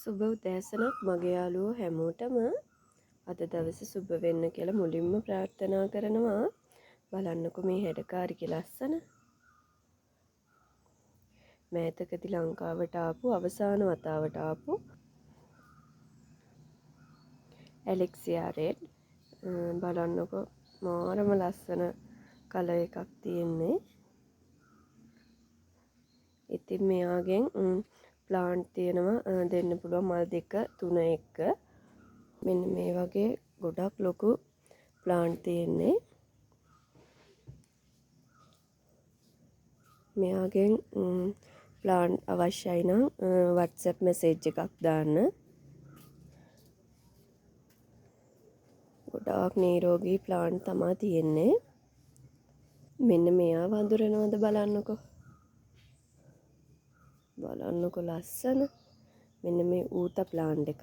සුබ උදෑසනක් මගේ යාළුවෝ හැමෝටම අද දවසේ සුබ වෙන්න කියලා මුලින්ම ප්‍රාර්ථනා කරනවා. බලන්නකෝ මේ හැඩකාරික ලස්සන. මෑතකදී ලංකාවට ආපු අවසාන වතාවට ආපු ඇලෙක්සියා රෙඩ්. බලන්නකෝ මාරම ලස්සන කලර් එකක් තියෙන්නේ. ඉතින් මෙයාගෙන් ප්ලාන්ට් තියෙනවා දෙන්න පුළුවන් මල් 2 3 1. මෙන්න මේ වගේ ගොඩක් ලොකු ප්ලාන්ට් තියෙන්නේ. මෙයාගෙන් ප්ලාන්ට් අවශ්‍යයි නම් WhatsApp message එකක් දාන්න. ගොඩාක් නිරෝගී ප්ලාන්ට් තමයි තියෙන්නේ. මෙන්න මෙයා වඳුරනවද බලන්නකෝ. බලන්නකෝ ලස්සන. මෙන්න මේ ඌත ප්ලාන්ට් එක.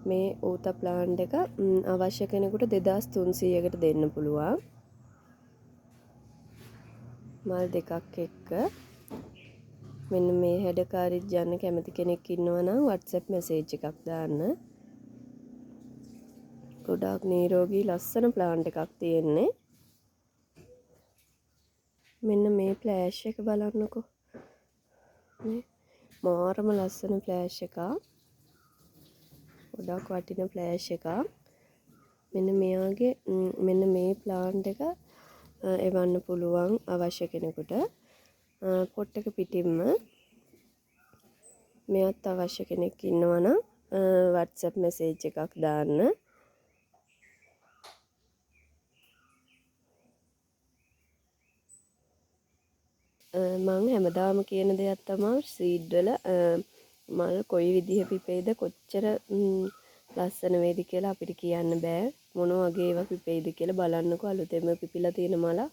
මේ ඌත ප්ලාන්ට් එක අවශ්‍ය කෙනෙකුට 2300කට දෙන්න පුළුවන්. මල් දෙකක් එක්ක. මෙන්න මේ හැඩකාරී යන්න කැමති කෙනෙක් ඉන්නවා නම් WhatsApp message එකක් දාන්න. ගොඩාක් නිරෝගී ලස්සන ප්ලාන්ට් එකක් තියෙන්නේ. මෙන්න මේ ෆ්ලෑෂ් එක බලන්නකෝ. මේ මාරම ලස්සන ෆ්ලෑෂ් එකක්. ගොඩක් වටින ෆ්ලෑෂ් එකක්. මෙන්න මෙයාගේ මෙන්න මේ ප්ලාන්ට් එක එවන්න පුළුවන් අවශ්‍ය කෙනෙකුට. පොට් එක පිටින්ම මෙයත් අවශ්‍ය කෙනෙක් ඉන්නවා නම් WhatsApp message එකක් දාන්න. මං හැමදාම කියන දෙයක් තමයි සීඩ් වල මල් කොයි විදිහ පිපෙයිද කොච්චර ලස්සන වේද කියලා අපිට කියන්න බෑ. මොන වගේ ඒවා පිපෙයිද කියලා බලන්නකෝ. අලුතෙන්ම පිපිලා තියෙන මලක්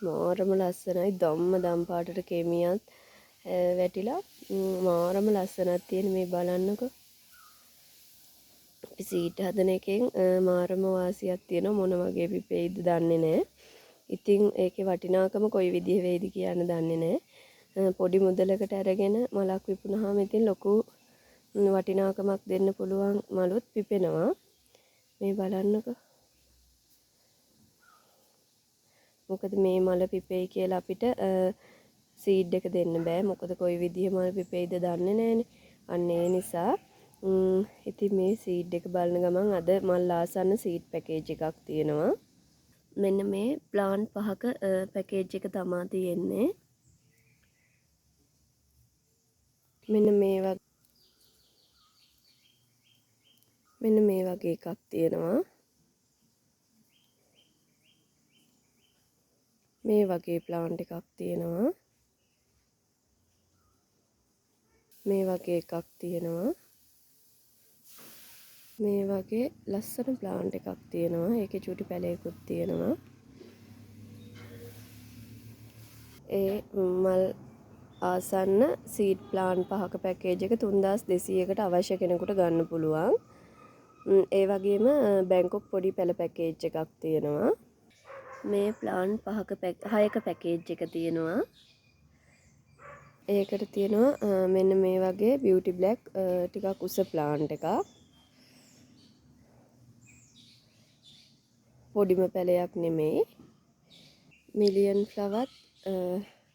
මාරම ලස්සනයි. දම් පාටට කෙමියත් වැටිලා මාරම ලස්සනක් තියෙන මේ බලන්නකෝ. අපි සීඩ් හදන එකෙන් මාරම වාසියක් තියෙනවා. මොන වගේ පිපෙයිද දන්නේ නැහැ. ඉතින් ඒකේ වටිනාකම කොයි විදිහ වෙයිද කියන්න දන්නේ නැහැ. පොඩි මුදලකට අරගෙන මලක් විකුණාම ඉතින් ලොකු වටිනාකමක් දෙන්න පුළුවන් මලුත් පිපෙනවා. මේ බලන්නකෝ. මොකද මේ මල පිපෙයි කියලා අපිට සීඩ් එක දෙන්න බෑ. මොකද කොයි විදිහ මල පිපෙයිද දන්නේ නැහනේ. අන්න ඒ නිසා ඉතින් මේ සීඩ් එක බලන ගමන් අද මල් ආසන්න සීඩ් පැකේජ් එකක් තියෙනවා. මෙන්න මේ ප්ලාන්ට් 5ක පැකේජ් එක තමා තියෙන්නේ. මෙන්න මේ වගේ එකක් තියෙනවා. මේ වගේ ප්ලාන්ට් එකක් තියෙනවා. මේ වගේ එකක් තියෙනවා. මේ වගේ ලස්සන ප්ලාන්ට් එකක් තියෙනවා. ඒකේ චූටි පැලයකුත් තියෙනවා. ඒ මල් ආසන්න සීඩ් ප්ලාන්ට් 5ක පැකේජ් එක 3200කට අවශ්‍ය කෙනෙකුට ගන්න පුළුවන්. ඒ වගේම බැංකොක් පොඩි පැල පැකේජ් එකක් තියෙනවා. මේ ප්ලාන්ට් 6ක පැකේජ් එක තියෙනවා. ඒකට තියෙනවා මෙන්න මේ වගේ බියුටි බ්ලැක් ටිකක් උස ප්ලාන්ට් එකක්. පොඩිම පැලයක් නෙමෙයි. මිලියන් ෆ්ලවර්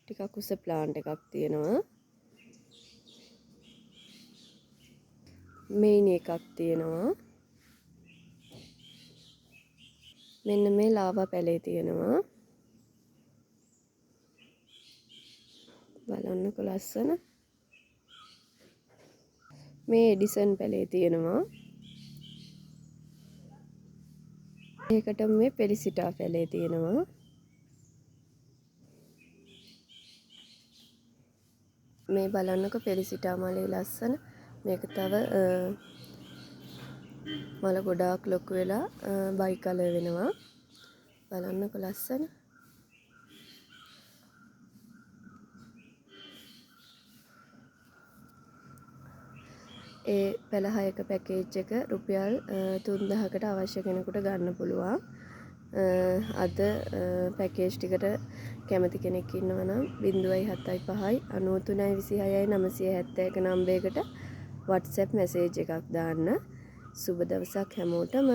ටිකක් උස ප්ලාන්ට් එකක් තියෙනවා. මේනි එකක් තියෙනවා. මෙන්න මේ ලාවා පැලේ තියෙනවා. බලන්නකො ලස්සන. මේ එඩිසන් පැලේ තියෙනවා. ඒකට මේ පෙලිසිටා පැලේ තියෙනවා. මේ බලන්නකො පෙලිසිටා මලේ ලස්සන. මේක තව මල ගොඩාක් ලොකු වෙලා බයි කලර් වෙනවා. බලන්නකො ලස්සන. ඒ පැල 6ක පැකේජ් එක රුපියල් 3000කට අවශ්‍ය කෙනෙකුට ගන්න පුළුවන්. අද පැකේජ් ටිකට කැමති කෙනෙක් ඉන්නවා නම් 075 93 26 971 නම්බරයකට WhatsApp මැසේජ් එකක් දාන්න. සුබ දවසක් හැමෝටම.